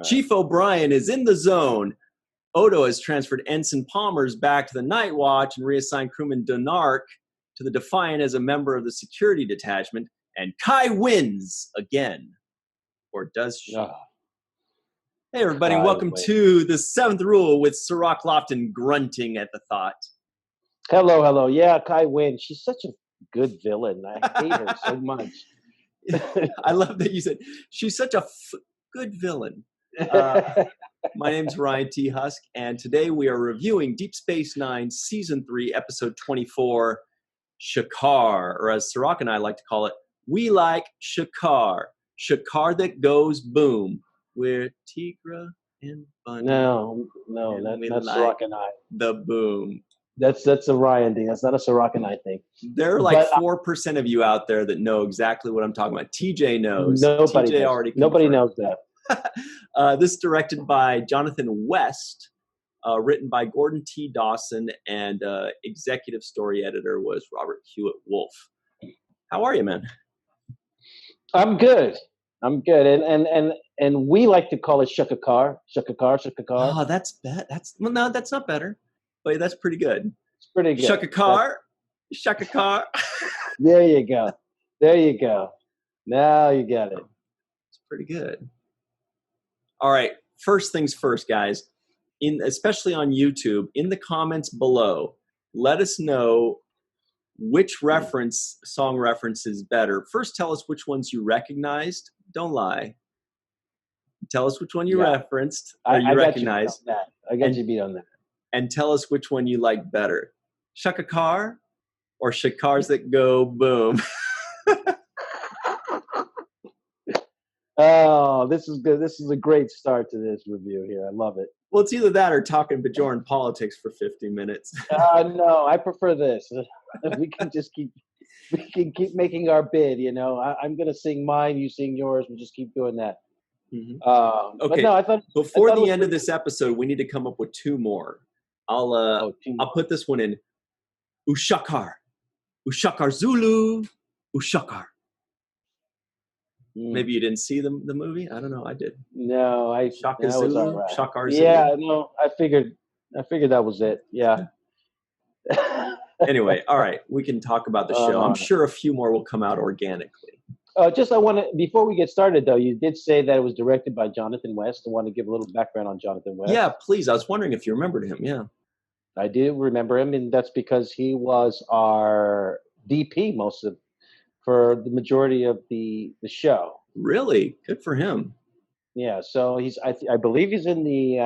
Chief O'Brien is in the zone. Odo has transferred Ensign Palmer's back to the Night Watch and reassigned crewman Donark to the Defiant as a member of the security detachment. And Kai wins again. Or does she? Oh. Hey, everybody, welcome to the Seventh Rule with Cirroc Lofton grunting at the thought. Hello. Yeah, Kai wins. She's such a good villain. I hate her so much. I love that you said, she's such a good villain. My name's Ryan T. Husk, and today we are reviewing Deep Space Nine Season 3, Episode 24, Shakaar, or as Cirroc and I like to call it, we like Shakaar. Shakaar that goes boom. We're Tigra and Bunny. No, that's like Cirroc and I. The boom. That's a Ryan thing. That's not a Cirroc and I thing. There are like 4% of you out there that know exactly what I'm talking about. TJ knows. Nobody TJ knows. already Nobody knows that. This is directed by Jonathan West, written by Gordon T. Dawson, and executive story editor was Robert Hewitt Wolf. How are you, man? I'm good. And we like to call it Shakaar. Oh, that's bad. No, that's not better. But that's pretty good. It's pretty good. Shakaar. There you go. Now you got it. It's pretty good. All right. First things first, guys. Especially on YouTube, in the comments below, let us know which song reference is better. First, tell us which ones you recognized. Don't lie. Tell us which one you referenced or you recognized. I got you beat on that. And tell us which one you like better. Shakaar or Shakaars that go boom? Oh, this is good. This is a great start to this review here. I love it. Well, it's either that or talking Bajoran politics for 50 minutes. No, I prefer this. We can keep making our bid, you know. I'm going to sing mine, you sing yours. We'll just keep doing that. Mm-hmm. Okay. But no, I thought before the end of this episode, we need to come up with two more. I'll put this one in. Ushakar Zulu. Ushakar. Maybe you didn't see the movie. I don't know. I did. No, Shaka Zulu. Right. Shakar Zulu. Yeah, no, I figured that was it. Yeah. Anyway, all right. We can talk about the show. I'm sure a few more will come out organically. Before we get started, though, you did say that it was directed by Jonathan West. I want to give a little background on Jonathan West. Yeah, please. I was wondering if you remembered him. Yeah. I do remember him, and that's because he was our DP for the majority of the show. Really? Good for him. Yeah, so I believe he's in the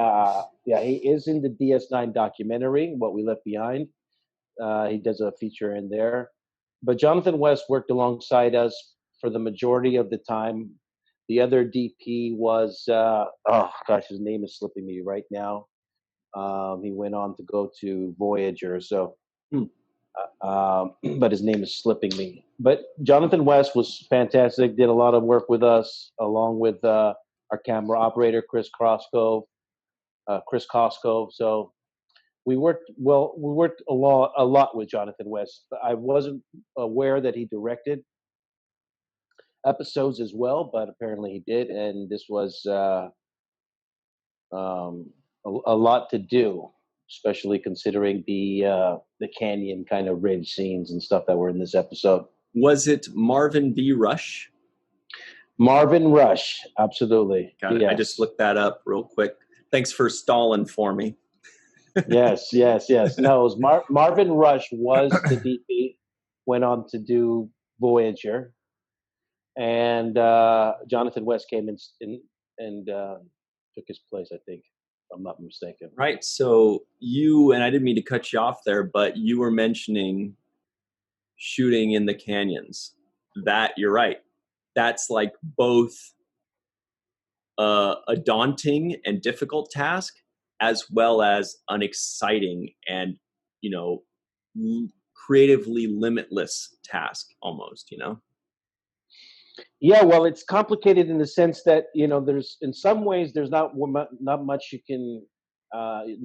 he is in the DS9 documentary, What We Left Behind. He does a feature in there. But Jonathan West worked alongside us for the majority of the time. The other DP was his name is slipping me right now. He went on to go to Voyager, but his name is slipping me. But Jonathan West was fantastic, did a lot of work with us, along with our camera operator, Chris Cosgrove. So we worked a lot with Jonathan West. I wasn't aware that he directed episodes as well, but apparently he did, and this was a lot to do, especially considering the canyon kind of ridge scenes and stuff that were in this episode. Was it Marvin B. Rush? Marvin Rush, absolutely. Got it. Yes. I just looked that up real quick. Thanks for stalling for me. Yes. No, it was Marvin Rush was the DP, went on to do Voyager, and Jonathan West came in and took his place, I think. I'm not mistaken. Right. So you, and I didn't mean to cut you off there, but you were mentioning shooting in the canyons. That, you're right. That's like both a daunting and difficult task, as well as an exciting and, creatively limitless task almost, Yeah, well, it's complicated in the sense that there's in some ways there's not much you can.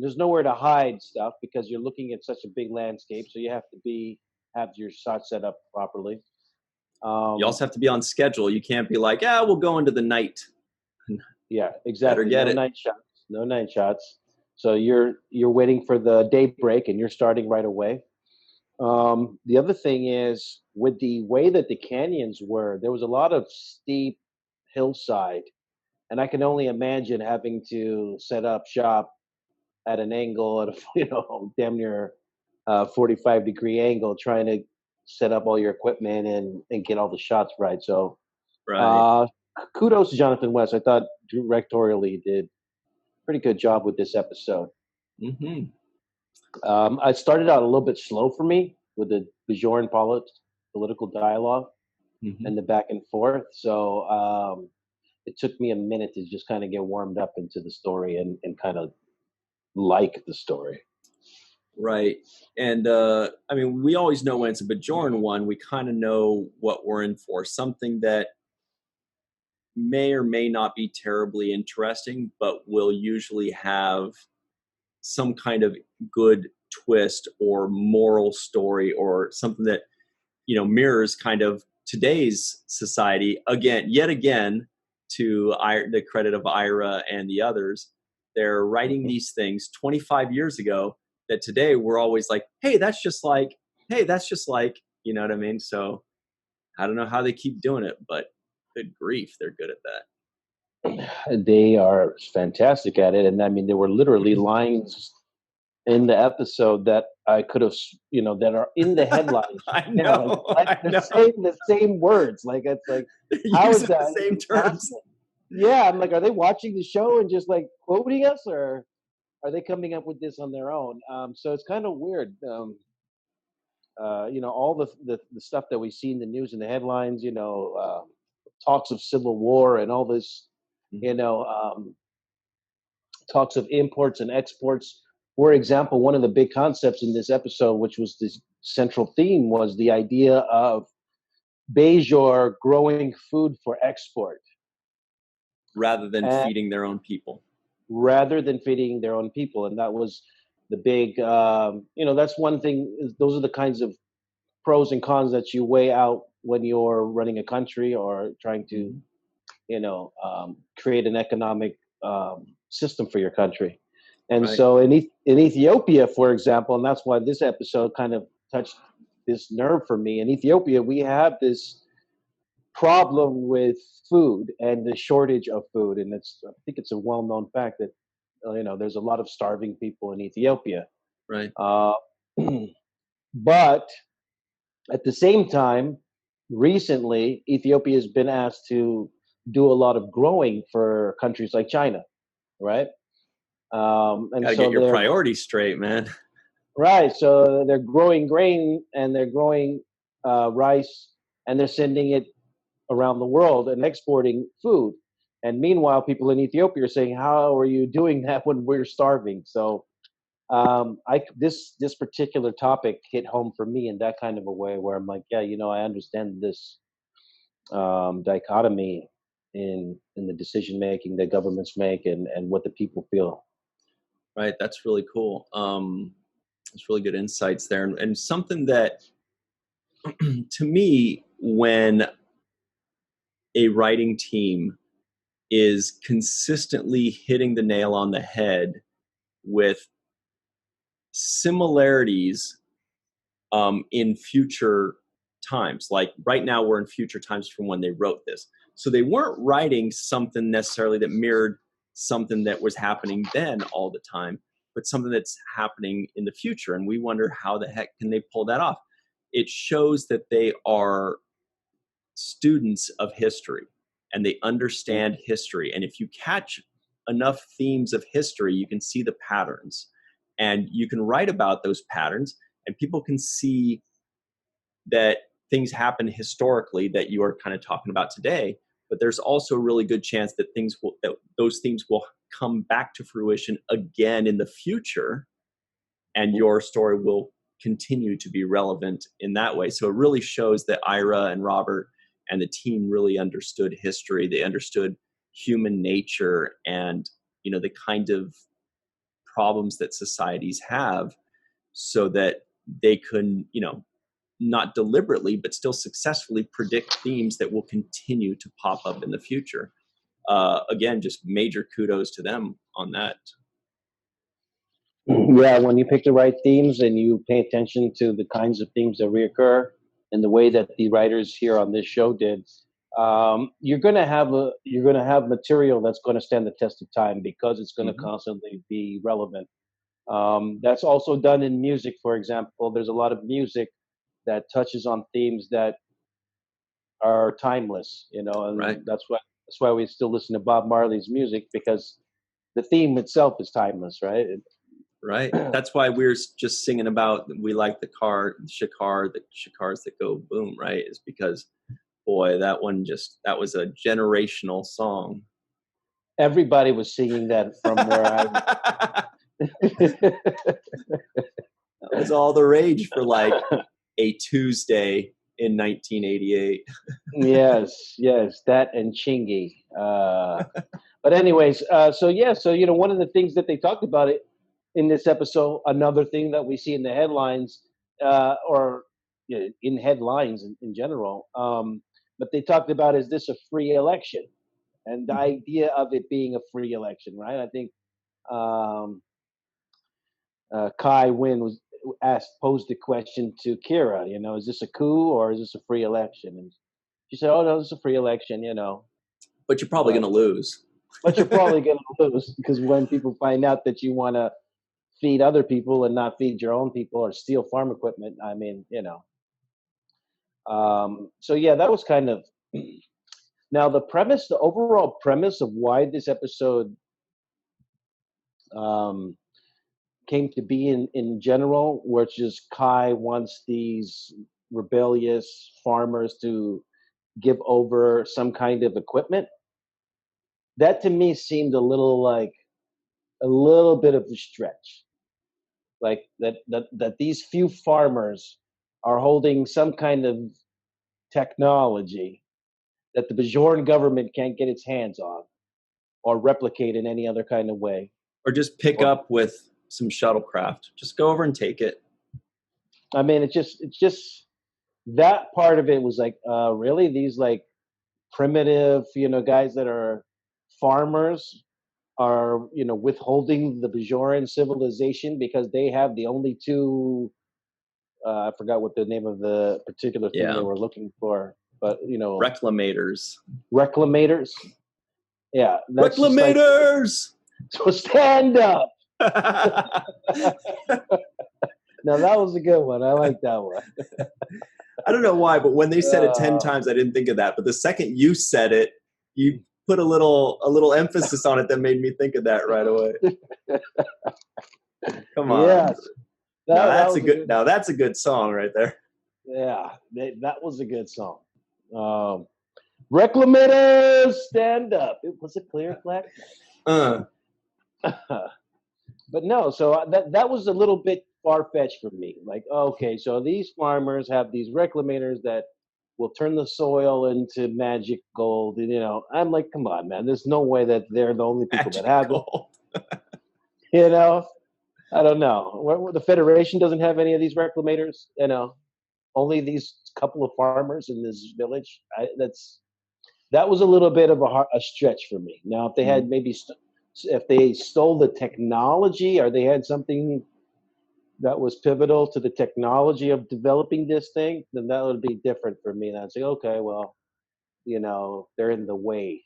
There's nowhere to hide stuff because you're looking at such a big landscape, so you have to have your shot set up properly. You also have to be on schedule. You can't be like, we'll go into the night. Yeah, exactly. get No it. night shots. No night shots. So you're waiting for the daybreak, and you're starting right away. The other thing is, with the way that the canyons were, there was a lot of steep hillside, and I can only imagine having to set up shop at an angle at a damn near 45-degree angle, trying to set up all your equipment and get all the shots right. So Right. uh, kudos to Jonathan West. I thought directorially did a pretty good job with this episode. Mm-hmm. I started out a little bit slow for me with the Bajor and political dialogue Mm-hmm. and the back and forth. So it took me a minute to just kind of get warmed up into the story and kind of like the story. Right. And I mean, we always know when it's a Bajoran one, we kind of know what we're in for. Something that may or may not be terribly interesting, but will usually have some kind of good twist or moral story or something that, mirrors kind of today's society. Yet again, to the credit of Ira and the others, they're writing these things 25 years ago that today we're always like, hey, that's just like, you know what I mean? So I don't know how they keep doing it, but good grief, they're good at that. They are fantastic at it, and I mean, there were literally lines in the episode that I could have, that are in the headlines. I know, the same words. Like, it's like, how is that? The same terms. Yeah, I'm like, are they watching the show and just like quoting us, or are they coming up with this on their own? So it's kind of weird. All the stuff that we see in the news and the headlines, talks of civil war and all this, talks of imports and exports. For example, one of the big concepts in this episode, which was the central theme, was the idea of Bajor growing food for export. Rather than feeding their own people. And that was the big, that's one thing. Those are the kinds of pros and cons that you weigh out when you're running a country or trying to, create an economic system for your country. And right. So in Ethiopia, for example, and that's why this episode kind of touched this nerve for me. In Ethiopia, we have this problem with food and the shortage of food, and I think it's a well-known fact that there's a lot of starving people in Ethiopia. Right. But at the same time, recently Ethiopia has been asked to do a lot of growing for countries like China, right? And gotta get your priorities straight, man. Right. So they're growing grain and they're growing rice, and they're sending it around the world and exporting food. And meanwhile, people in Ethiopia are saying, "How are you doing that when we're starving?" So, this particular topic hit home for me in that kind of a way, where I'm like, yeah, I understand this dichotomy in the decision making that governments make and what the people feel. Right. That's really cool. It's really good insights there, and something that to me, when a writing team is consistently hitting the nail on the head with similarities in future times. Like right now, we're in future times from when they wrote this. So they weren't writing something necessarily that mirrored something that was happening then all the time, but something that's happening in the future. And we wonder how the heck can they pull that off? It shows that they are students of history and they understand history. And if you catch enough themes of history, you can see the patterns and you can write about those patterns, and people can see that things happen historically that you are kind of talking about today. But there's also a really good chance that those themes will come back to fruition again in the future, and your story will continue to be relevant in that way. So it really shows that Ira and Robert and the team really understood history. They understood human nature and, the kind of problems that societies have, so that they can, not deliberately, but still successfully predict themes that will continue to pop up in the future. again, just major kudos to them on that. Yeah, when you pick the right themes and you pay attention to the kinds of themes that reoccur and the way that the writers here on this show did, you're going to have material that's going to stand the test of time because it's going to constantly be relevant. That's also done in music, for example. There's a lot of music that touches on themes that are timeless, and that's why we still listen to Bob Marley's music, because the theme itself is timeless, right? Right. That's why we're just singing about, we like the Shakaars that go boom, right? Is because, boy, that was a generational song. Everybody was singing that from where I That was all the rage for like a Tuesday in 1988. Yes, that and Chingy. But anyways, so one of the things that they talked about it in this episode, another thing that we see in the headlines, in headlines in general, but they talked about, is this a free election? And the idea of it being a free election, right? I think Kai Wynn posed the question to Kira, is this a coup or is this a free election? And she said, oh, no, this is a free election, But you're probably going to lose. But you're probably going to lose, because when people find out that you want to feed other people and not feed your own people or steal farm equipment, I mean, So, yeah, that was kind of... Now, the overall premise of why this episode came to be in general, which is Kai wants these rebellious farmers to give over some kind of equipment. That to me seemed a little bit of a stretch. Like that these few farmers are holding some kind of technology that the Bajor government can't get its hands on or replicate in any other kind of way. Or just pick up with some shuttlecraft. Just go over and take it. I mean, it's just that part of it was like, really? These like primitive, guys that are farmers are, withholding the Bajoran civilization because they have the only two, I forgot what the name of the particular thing they were looking for, but, Reclamators. Reclamators? Yeah. Reclamators! So stand up! Now, that was a good one. I like that one. I don't know why, but when they said it 10 times, I didn't think of that. But the second you said it, you put a little emphasis on it that made me think of that right away. Come on. Yes. That's a good song right there. Yeah, that was a good song. Reclamators, stand up. It was a clear black. But no, so that was a little bit far-fetched for me. Like, okay, so these farmers have these reclamators that will turn the soil into magic gold. And, I'm like, come on, man. There's no way that they're the only people that have gold. It. I don't know. The Federation doesn't have any of these reclamators. Only these couple of farmers in this village. That was a little bit of a stretch for me. Now, if they had if they stole the technology, or they had something that was pivotal to the technology of developing this thing, then that would be different for me. And I'd say, okay, well, they're in the way.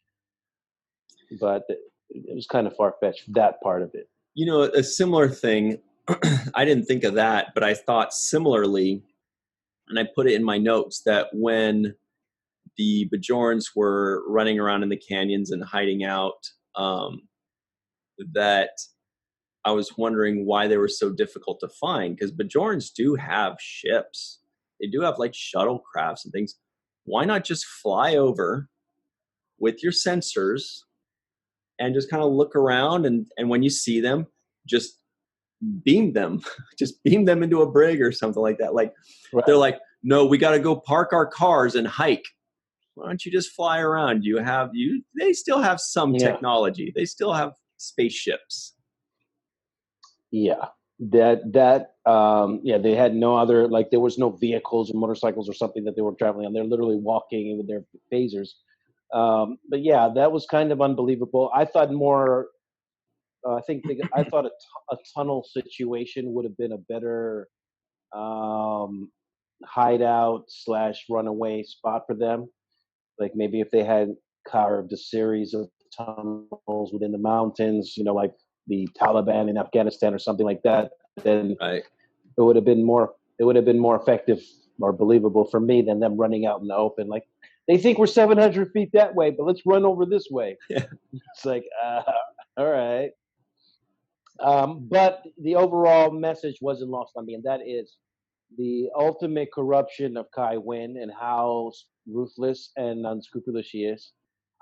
But it was kind of far-fetched, that part of it. A similar thing, I didn't think of that, but I thought similarly, and I put it in my notes, that when the Bajorans were running around in the canyons and hiding out, that I was wondering why they were so difficult to find, because Bajorans do have ships. They do have like shuttlecrafts and things. Why not just fly over with your sensors and just kind of look around, and when you see them, just beam them, just beam them into a brig or something like that. Like, right. They're like, no, we got to go park our cars and hike. Why don't you just fly around? They still have some technology. They still have spaceships. Yeah, they had no other, there was no vehicles or motorcycles or something that they were traveling on. They're literally walking with their phasers. But yeah, that was kind of unbelievable. I thought more. I thought a tunnel situation would have been a better um, hideout / runaway spot for them. Like maybe if they had carved a series of tunnels within the mountains, like the Taliban in Afghanistan or something like that, then Right. it would have been more. It would have been more effective, more believable for me than them running out in the open. Like they think we're 700 feet that way, but let's run over this way. Yeah. It's like, all right. But the overall message wasn't lost on me, and that is the ultimate corruption of Kai Wynn and how ruthless and unscrupulous she is.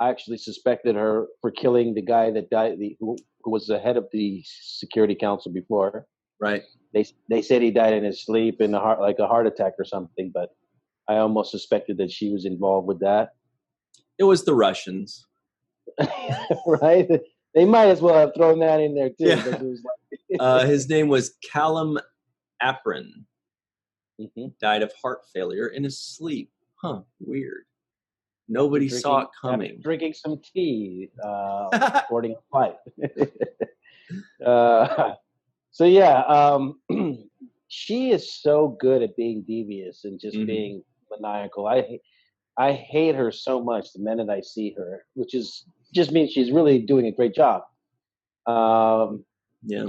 I actually suspected her for killing the guy that died, who was the head of the Security Council before. Right. They said he died in his sleep in like a heart attack or something, but I almost suspected that she was involved with that. It was the Russians. Right? They might as well have thrown that in there too. Yeah. It was like His name was Callum Aron. Mm-hmm. Died of heart failure in his sleep. Huh, weird. Nobody saw it coming. Drinking some tea, boarding a flight. So yeah, she is so good at being devious and just being maniacal. I hate her so much the minute I see her, which just means she's really doing a great job. Yeah.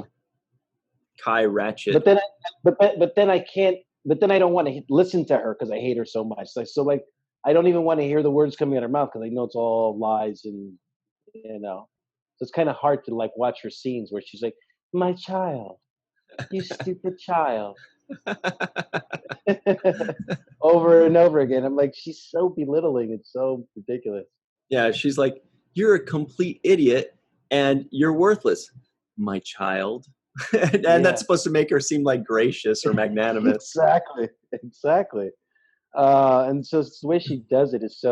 Kai Ratchet. But then I can't. But then I don't want to listen to her because I hate her so much. So I don't even want to hear the words coming out of her mouth because I know it's all lies and So it's kind of hard to like watch her scenes where she's like, "My child, you stupid child," over and over again. I'm like, she's so belittling. It's so ridiculous. Yeah, she's like, "You're a complete idiot and you're worthless, my child." and that's supposed to make her seem like gracious or magnanimous. Exactly. And so the way she does it is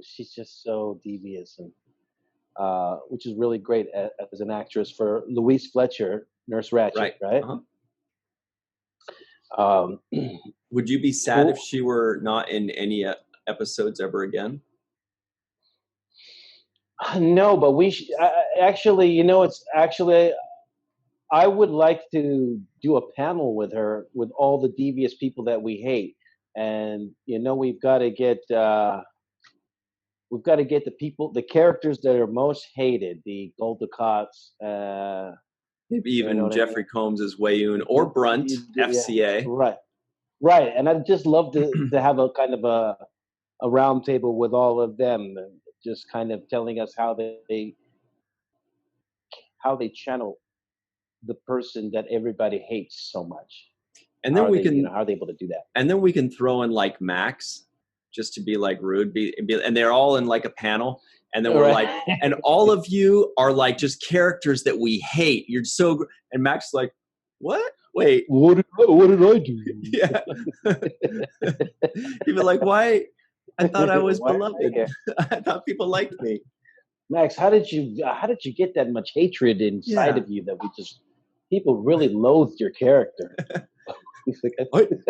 she's just so devious, and which is really great as an actress for Louise Fletcher, Nurse Ratched, right? Uh-huh. Would you be sad if she were not in any episodes ever again? No, but I would like to do a panel with her with all the devious people that we hate, and we've got to get the characters that are most hated, the Goldacotts. Maybe even Jeffrey Combs as Wayoon or Brunt, FCA. Right. And I'd just love to have a kind of a round table with all of them, just kind of telling us how they channel the person that everybody hates so much. And then how are they able to do that? And then we can throw in like Max, just to be like rude, and they're all in like a panel. And then we're like, and all of you are like just characters that we hate. You're so, and Max is like, what? Wait, what did I do? Yeah. You'd be like, why? I thought I was beloved. I thought people liked me. Max, how did you get that much hatred inside of you that people really loathed your character? He's like,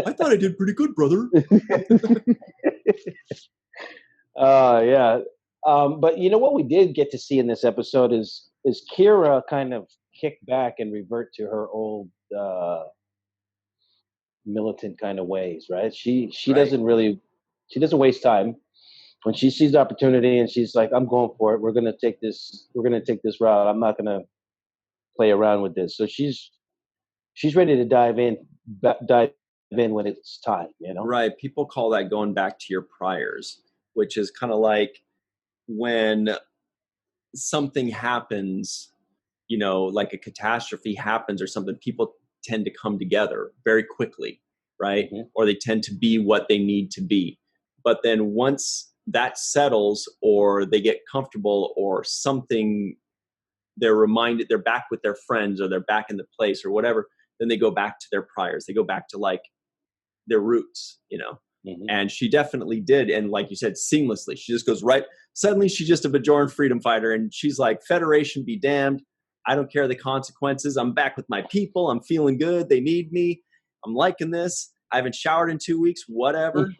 I thought I did pretty good, brother. Yeah. But what we did get to see in this episode is Kira kind of kick back and revert to her old militant kind of ways, right? She doesn't waste time. When she sees the opportunity and she's like, "I'm going for it. We're gonna take this route. I'm not gonna play around with this." So she's ready to dive in when it's time, Right. People call that going back to your priors, which is kind of like when something happens, like a catastrophe happens or something, people tend to come together very quickly, right? Mm-hmm. Or they tend to be what they need to be. But then once that settles or they get comfortable or something, they're reminded they're back with their friends or they're back in the place or whatever, then they go back to their priors. They go back to like their roots, Mm-hmm. And she definitely did. And like you said, seamlessly, she just goes right. Suddenly she's just a Bajoran freedom fighter. And she's like, Federation be damned. I don't care the consequences. I'm back with my people. I'm feeling good. They need me. I'm liking this. I haven't showered in 2 weeks, whatever.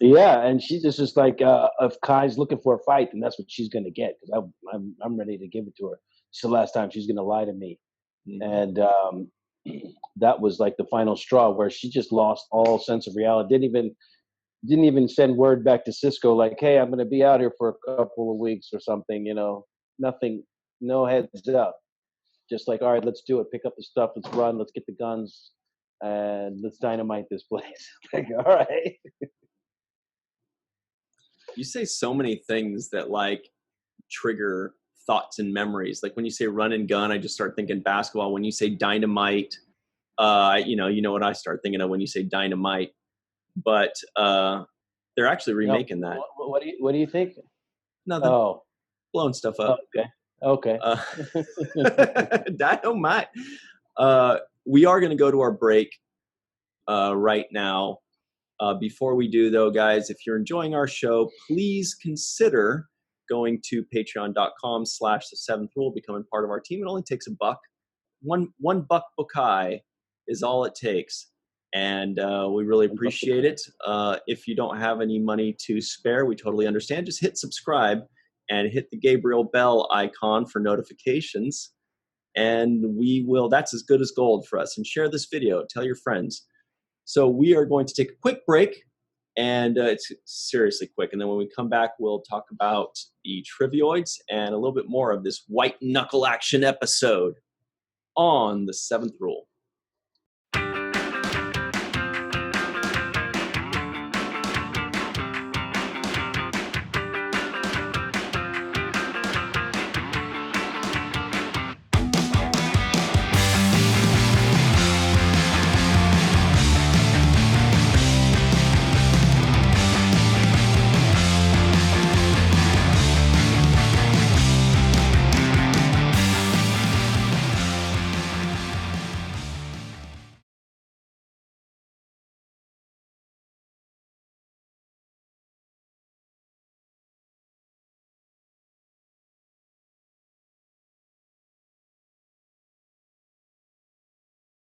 Yeah, and she's just like, if Kai's looking for a fight, then that's what she's gonna get because I'm ready to give it to her. It's the last time she's gonna lie to me, Mhm. and that was like the final straw where she just lost all sense of reality. Didn't even send word back to Sisko like, "Hey, I'm gonna be out here for a couple of weeks or something." Nothing, no heads up. Just like, all right, let's do it. Pick up the stuff. Let's run. Let's get the guns, and let's dynamite this place. Like, all right. You say so many things that like trigger thoughts and memories. Like when you say run and gun, I just start thinking basketball. When you say dynamite, you know what I start thinking of when you say dynamite. But they're actually No, remaking that. what do you think? Nothing, Oh, blowing stuff up. okay. Uh, dynamite. We are going to go to our break right now. Before we do, though, guys, if you're enjoying our show, please consider going to patreon.com/the seventh rule, becoming part of our team. It only takes $1. One buck bukai is all it takes. And we really appreciate it. If you don't have any money to spare, we totally understand. Just hit subscribe and hit the Gabriel Bell icon for notifications. And that's as good as gold for us. And share this video, tell your friends. So we are going to take a quick break, and it's seriously quick. And then when we come back, we'll talk about the trivioids and a little bit more of this white knuckle action episode on the seventh rule.